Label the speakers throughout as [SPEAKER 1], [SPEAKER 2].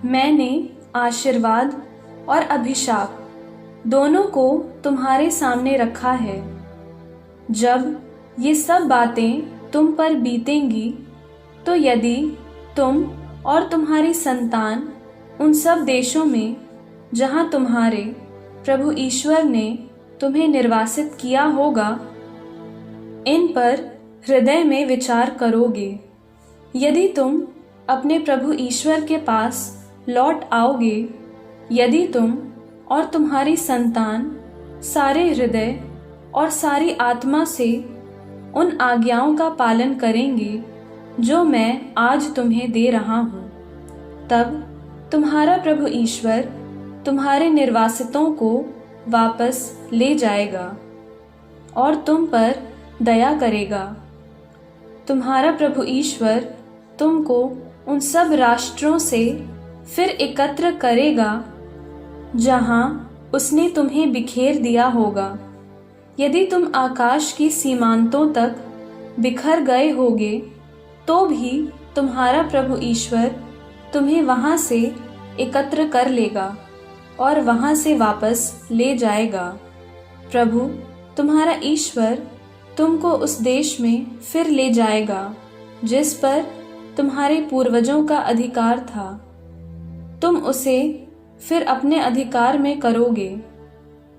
[SPEAKER 1] मैंने आशीर्वाद और अभिशाप दोनों को तुम्हारे सामने रखा है। जब ये सब बातें तुम पर बीतेंगी, तो यदि तुम और तुम्हारी संतान उन सब देशों में जहाँ तुम्हारे प्रभु ईश्वर ने तुम्हें निर्वासित किया होगा, इन पर हृदय में विचार करोगे, यदि तुम अपने प्रभु ईश्वर के पास लौट आओगे, यदि तुम और तुम्हारी संतान सारे हृदय और सारी आत्मा से उन आज्ञाओं का पालन करेंगे जो मैं आज तुम्हें दे रहा हूँ, तब तुम्हारा प्रभु ईश्वर तुम्हारे निर्वासितों को वापस ले जाएगा और तुम पर दया करेगा। तुम्हारा प्रभु ईश्वर तुमको उन सब राष्ट्रों से फिर एकत्र करेगा जहाँ उसने तुम्हें बिखेर दिया होगा। यदि तुम आकाश की सीमांतों तक बिखर गए होगे, तो भी तुम्हारा प्रभु ईश्वर तुम्हें वहाँ से एकत्र कर लेगा और वहाँ से वापस ले जाएगा। प्रभु तुम्हारा ईश्वर तुमको उस देश में फिर ले जाएगा जिस पर तुम्हारे पूर्वजों का अधिकार था। तुम उसे फिर अपने अधिकार में करोगे।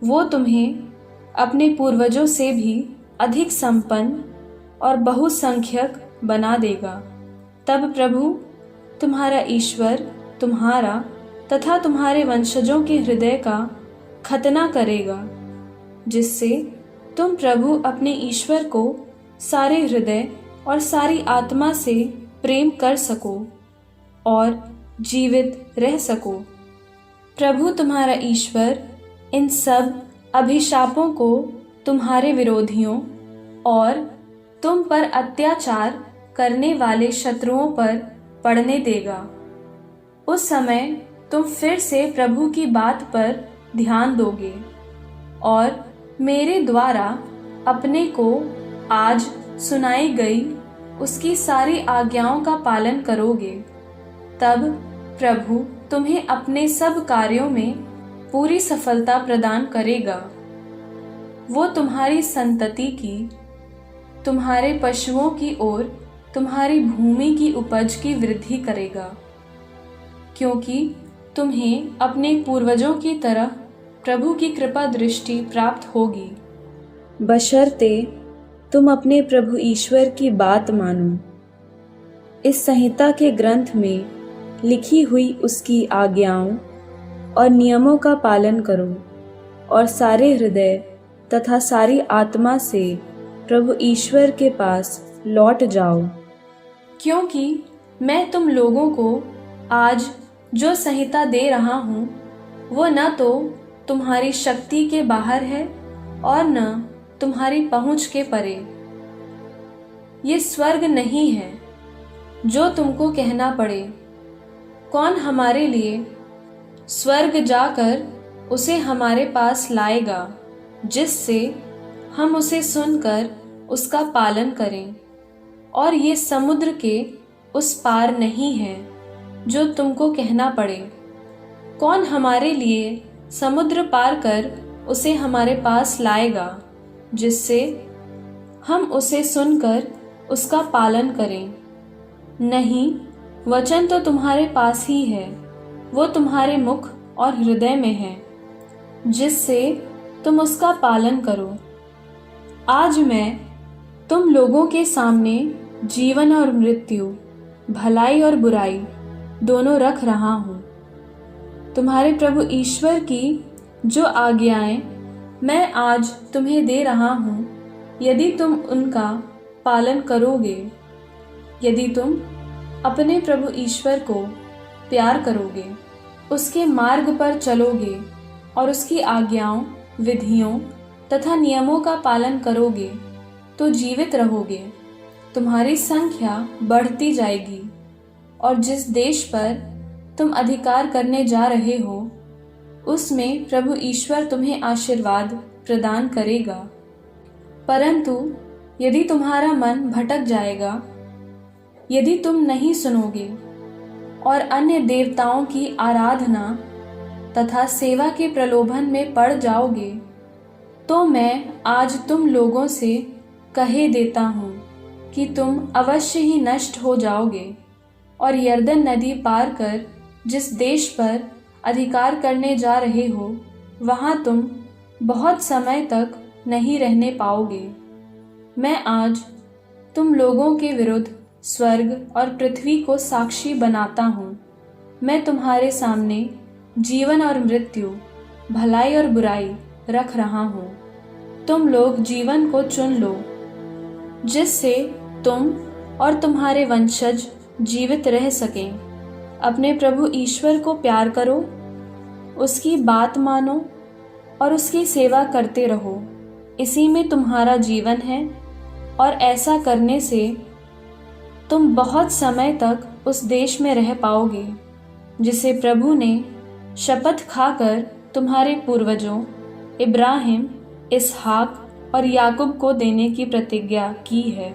[SPEAKER 1] वो तुम्हें अपने पूर्वजों से भी अधिक संपन्न और बहुसंख्यक बना देगा। तब प्रभु तुम्हारा ईश्वर तुम्हारा तथा तुम्हारे वंशजों के हृदय का खतना करेगा, जिससे तुम प्रभु अपने ईश्वर को सारे हृदय और सारी आत्मा से प्रेम कर सको और जीवित रह सको। प्रभु तुम्हारा ईश्वर इन सब अभिशापों को तुम्हारे विरोधियों और तुम पर अत्याचार करने वाले शत्रुओं पर पड़ने देगा। उस समय तुम फिर से प्रभु की बात पर ध्यान दोगे और मेरे द्वारा अपने को आज सुनाई गई उसकी सारी आज्ञाओं का पालन करोगे। तब प्रभु तुम्हें अपने सब कार्यों में पूरी सफलता प्रदान करेगा। वो तुम्हारी संतति की, तुम्हारे पशुओं की ओर तुम्हारी भूमि की उपज की वृद्धि करेगा, क्योंकि तुम्हें अपने पूर्वजों की तरह प्रभु की कृपा दृष्टि प्राप्त होगी, बशर्ते तुम अपने प्रभु ईश्वर की बात मानो। इस संहिता के ग्रंथ में लिखी हुई उसकी आज्ञाओं और नियमों का पालन करो और सारे हृदय तथा सारी आत्मा से प्रभु ईश्वर के पास लौट जाओ, क्योंकि मैं तुम लोगों को आज जो संहिता दे रहा हूँ, वो न तो तुम्हारी शक्ति के बाहर है और न तुम्हारी पहुँच के परे। ये स्वर्ग नहीं है जो तुमको कहना पड़े, कौन हमारे लिए स्वर्ग जाकर उसे हमारे पास लाएगा, जिससे हम उसे सुनकर उसका पालन करें। और ये समुद्र के उस पार नहीं है जो तुमको कहना पड़े, कौन हमारे लिए समुद्र पार कर उसे हमारे पास लाएगा, जिससे हम उसे सुनकर उसका पालन करें। नहीं, वचन तो तुम्हारे पास ही है, वो तुम्हारे मुख और हृदय में है, जिससे तुम उसका पालन करो। आज मैं तुम लोगों के सामने जीवन और मृत्यु, भलाई और बुराई दोनों रख रहा हूँ। तुम्हारे प्रभु ईश्वर की जो आज्ञाएं मैं आज तुम्हें दे रहा हूँ, यदि तुम उनका पालन करोगे, यदि तुम अपने प्रभु ईश्वर को प्यार करोगे, उसके मार्ग पर चलोगे और उसकी आज्ञाओं, विधियों तथा नियमों का पालन करोगे, तो जीवित रहोगे, तुम्हारी संख्या बढ़ती जाएगी और जिस देश पर तुम अधिकार करने जा रहे हो, उसमें प्रभु ईश्वर तुम्हें आशीर्वाद प्रदान करेगा। परंतु यदि तुम्हारा मन भटक जाएगा, यदि तुम नहीं सुनोगे और अन्य देवताओं की आराधना तथा सेवा के प्रलोभन में पड़ जाओगे, तो मैं आज तुम लोगों से कहे देता हूँ कि तुम अवश्य ही नष्ट हो जाओगे और यरदन नदी पार कर जिस देश पर अधिकार करने जा रहे हो, वहाँ तुम बहुत समय तक नहीं रहने पाओगे। मैं आज तुम लोगों के विरुद्ध स्वर्ग और पृथ्वी को साक्षी बनाता हूँ। मैं तुम्हारे सामने जीवन और मृत्यु, भलाई और बुराई रख रहा हूँ। तुम लोग जीवन को चुन लो, जिससे तुम और तुम्हारे वंशज जीवित रह सकें। अपने प्रभु ईश्वर को प्यार करो, उसकी बात मानो और उसकी सेवा करते रहो। इसी में तुम्हारा जीवन है और ऐसा करने से तुम बहुत समय तक उस देश में रह पाओगे जिसे प्रभु ने शपथ खाकर तुम्हारे पूर्वजों इब्राहिम, इसहाक और याकूब को देने की प्रतिज्ञा की है।